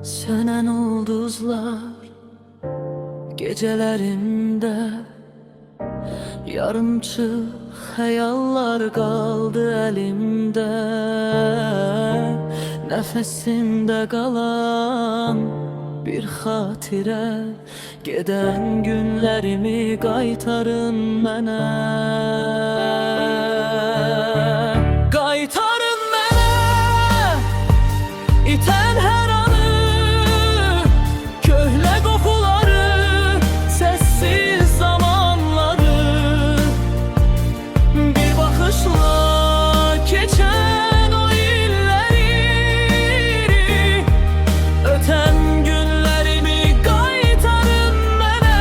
Sönen ulduzlar gecelerimde, yarımçı hayallar kaldı elimde. Nefesimde kalan bir hatire, geden günlerimi qaytarın mənə. Qaytarın mənə iten her anı, köhne kokuları, sessiz zamanları. Bir bakışla geçen o illeri, öten günlerimi qaytarın mənə.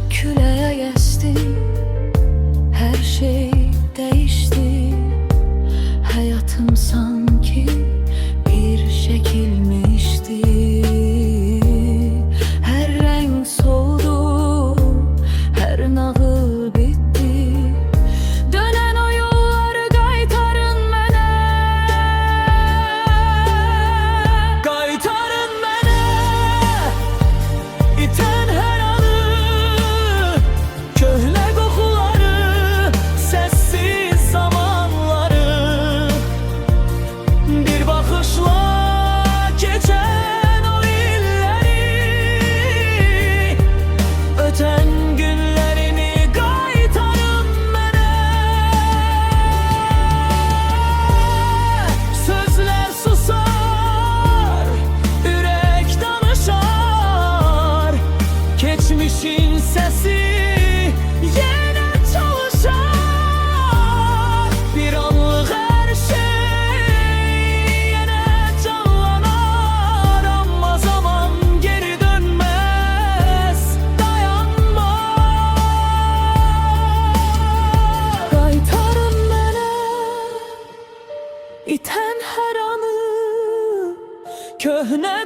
Küleğe esti, her şey değişti. Hayatım sanki bir şekilmişti. Her renk soldu, her nağıl bitti. Dönen o yolları qaytarın mənə. Qaytarın mənə iten her anı, köhne kokuları, sessiz zamanları. Bir bakışla geçen o illeri, öten günlerimi qaytarın mənə. Sözler susar, ürek danışar. Geçmişin sesi yine çalışar. Bir anlık her şey yine canlanar. Ama zaman geri dönmez, dayanmaz. Qaytarın mənə iten her anı, köhne